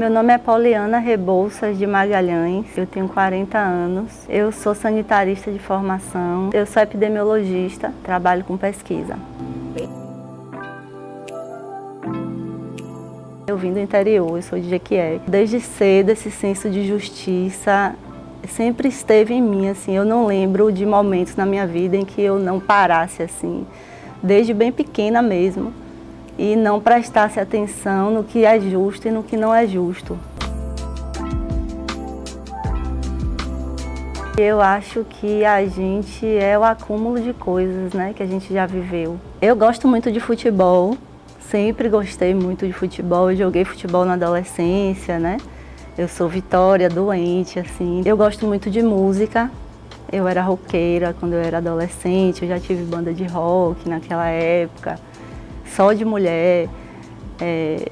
Meu nome é Poliana Rebouças de Magalhães, eu tenho 40 anos, eu sou sanitarista de formação, eu sou epidemiologista, trabalho com pesquisa. Eu vim do interior, eu sou de Jequié. Desde cedo esse senso de justiça sempre esteve em mim, assim, eu não lembro de momentos na minha vida em que eu não parasse assim, desde bem pequena mesmo, e não prestasse atenção no que é justo e no que não é justo. Eu acho que a gente é o acúmulo de coisas, né, que a gente já viveu. Eu gosto muito de futebol, sempre gostei muito de futebol, eu joguei futebol na adolescência, né? Eu sou Vitória, doente, assim. Eu gosto muito de música, eu era roqueira quando eu era adolescente, eu já tive banda de rock naquela época, só de mulher.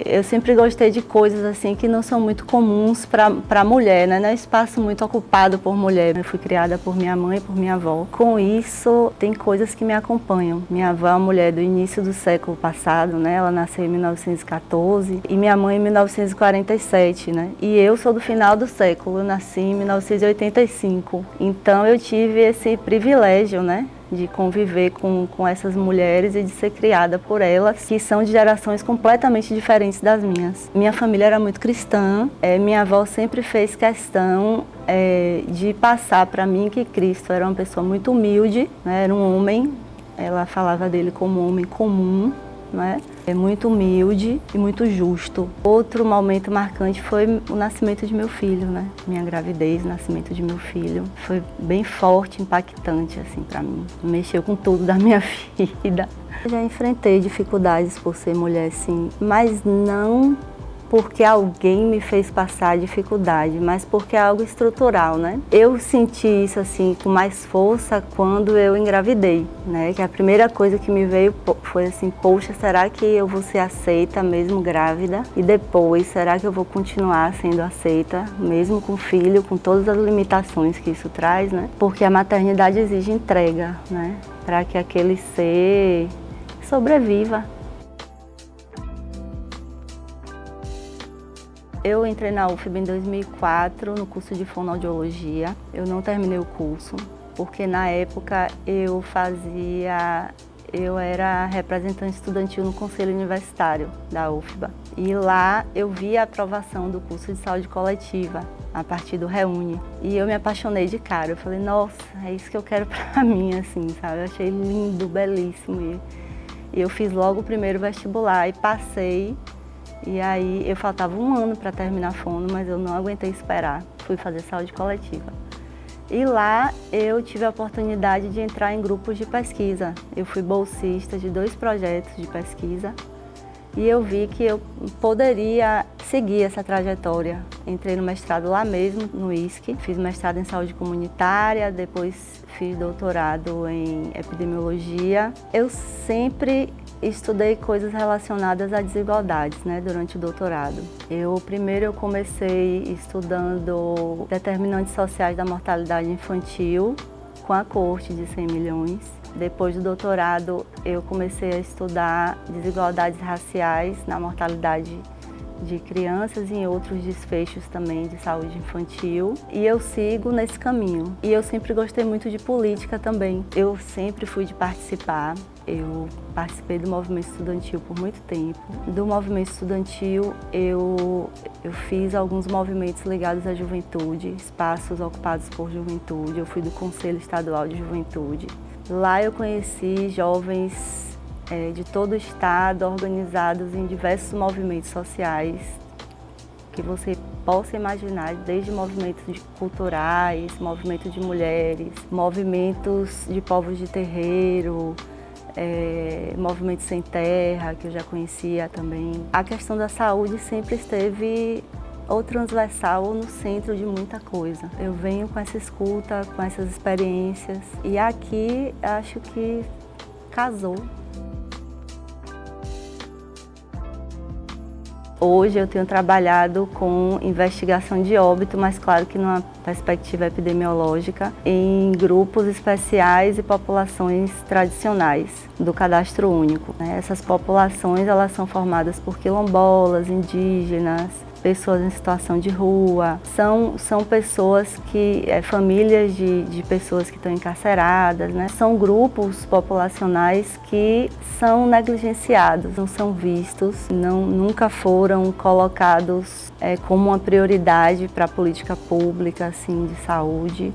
Eu sempre gostei de coisas assim que não são muito comuns para mulher, né? Não é um espaço muito ocupado por mulher. Eu fui criada por minha mãe e por minha avó. Com isso, tem coisas que me acompanham. Minha avó é uma mulher do início do século passado, né? Ela nasceu em 1914 e minha mãe em 1947, né? E eu sou do final do século, eu nasci em 1985. Então eu tive esse privilégio, né, de conviver com essas mulheres e de ser criada por elas, que são de gerações completamente diferentes das minhas. Minha família era muito cristã, minha avó sempre fez questão de passar para mim que Cristo era uma pessoa muito humilde, né? Era um homem, ela falava dele como um homem comum, né? Muito humilde e muito justo. Outro momento marcante foi o nascimento de meu filho, né? Minha gravidez, o nascimento de meu filho. Foi bem forte, impactante, assim, para mim. Mexeu com tudo da minha vida. Eu já enfrentei dificuldades por ser mulher, sim, mas não porque alguém me fez passar dificuldade, mas porque é algo estrutural, né? Eu senti isso assim com mais força quando eu engravidei, né? Que a primeira coisa que me veio foi assim, poxa, será que eu vou ser aceita mesmo grávida? E depois, será que eu vou continuar sendo aceita mesmo com filho, com todas as limitações que isso traz, né? Porque a maternidade exige entrega, né? Para que aquele ser sobreviva. Eu entrei na UFBA em 2004, no curso de fonoaudiologia. Eu não terminei o curso, porque na época eu era representante estudantil no Conselho Universitário da UFBA. E lá eu vi a aprovação do curso de saúde coletiva, a partir do Reúne. E eu me apaixonei de cara. Eu falei, nossa, é isso que eu quero pra mim, assim, sabe? Eu achei lindo, belíssimo. E eu fiz logo o primeiro vestibular e passei. E aí eu faltava um ano para terminar fono, mas eu não aguentei esperar. Fui fazer saúde coletiva. E lá eu tive a oportunidade de entrar em grupos de pesquisa. Eu fui bolsista de 2 projetos de pesquisa e eu vi que eu poderia seguir essa trajetória. Entrei no mestrado lá mesmo, no ISC, fiz mestrado em saúde comunitária, depois fiz doutorado em epidemiologia. Eu sempre estudei coisas relacionadas a desigualdades, né, durante o doutorado. Primeiro eu comecei estudando determinantes sociais da mortalidade infantil com a coorte de 100 milhões. Depois do doutorado eu comecei a estudar desigualdades raciais na mortalidade de crianças e em outros desfechos também de saúde infantil. E eu sigo nesse caminho. E eu sempre gostei muito de política também. Eu sempre fui de participar. Eu participei do movimento estudantil por muito tempo. Do movimento estudantil eu fiz alguns movimentos ligados à juventude, espaços ocupados por juventude. Eu fui do Conselho Estadual de Juventude. Lá eu conheci jovens de todo o estado, organizados em diversos movimentos sociais que você possa imaginar, desde movimentos culturais, movimentos de mulheres, movimentos de povos de terreiro, movimentos sem terra, que eu já conhecia também. A questão da saúde sempre esteve ou transversal ou no centro de muita coisa. Eu venho com essa escuta, com essas experiências e aqui acho que casou. Hoje eu tenho trabalhado com investigação de óbito, mas claro que numa perspectiva epidemiológica, em grupos especiais e populações tradicionais do cadastro único. Essas populações elas são formadas por quilombolas, indígenas, pessoas em situação de rua, são pessoas que, famílias de pessoas que estão encarceradas, né? São grupos populacionais que são negligenciados, não são vistos, nunca foram colocados como uma prioridade para a política pública assim, de saúde.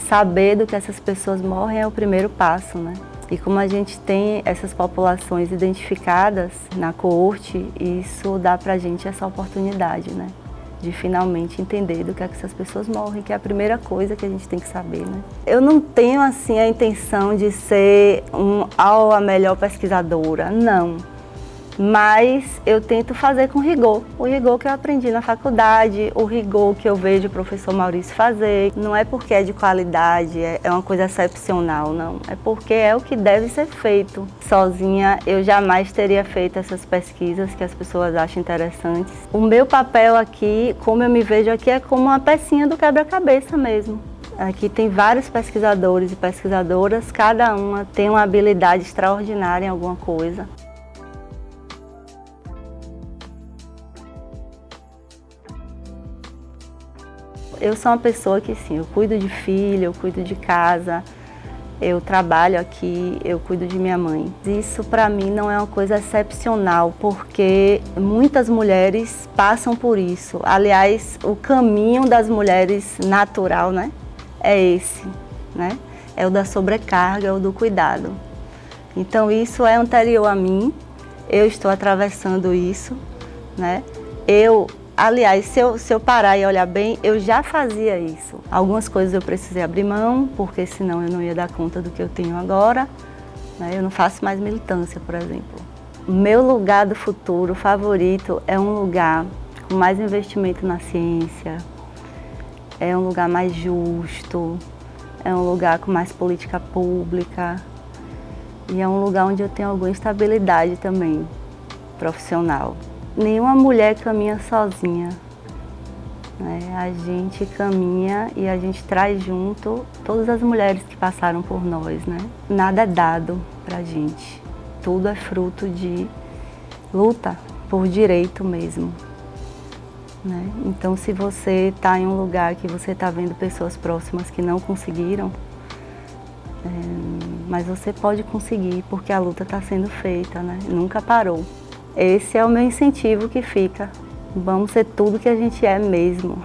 Saber do que essas pessoas morrem é o primeiro passo, né? E como a gente tem essas populações identificadas na coorte, isso dá pra gente essa oportunidade, né? De finalmente entender do que é que essas pessoas morrem, que é a primeira coisa que a gente tem que saber, né? Eu não tenho, assim, a intenção de ser a melhor pesquisadora, não. Mas eu tento fazer com rigor, o rigor que eu aprendi na faculdade, o rigor que eu vejo o professor Maurício fazer. Não é porque é de qualidade, é uma coisa excepcional, não. É porque é o que deve ser feito. Sozinha eu jamais teria feito essas pesquisas que as pessoas acham interessantes. O meu papel aqui, como eu me vejo aqui, é como uma pecinha do quebra-cabeça mesmo. Aqui tem vários pesquisadores e pesquisadoras, cada uma tem uma habilidade extraordinária em alguma coisa. Eu sou uma pessoa que, sim, eu cuido de filho, eu cuido de casa, eu trabalho aqui, eu cuido de minha mãe. Isso, para mim, não é uma coisa excepcional, porque muitas mulheres passam por isso. Aliás, o caminho das mulheres natural, né, é esse, né? É o da sobrecarga, é o do cuidado. Então, isso é anterior a mim, eu estou atravessando isso, né? Aliás, se eu parar e olhar bem, eu já fazia isso. Algumas coisas eu precisei abrir mão, porque senão eu não ia dar conta do que eu tenho agora, né? Eu não faço mais militância, por exemplo. O meu lugar do futuro favorito é um lugar com mais investimento na ciência, é um lugar mais justo, é um lugar com mais política pública e é um lugar onde eu tenho alguma estabilidade também profissional. Nenhuma mulher caminha sozinha, né? A gente caminha e a gente traz junto todas as mulheres que passaram por nós, né? Nada é dado pra gente, tudo é fruto de luta por direito mesmo, né? Então, se você está em um lugar que você está vendo pessoas próximas que não conseguiram, mas você pode conseguir porque a luta está sendo feita, né? Nunca parou. Esse é o meu incentivo que fica. Vamos ser tudo que a gente é mesmo.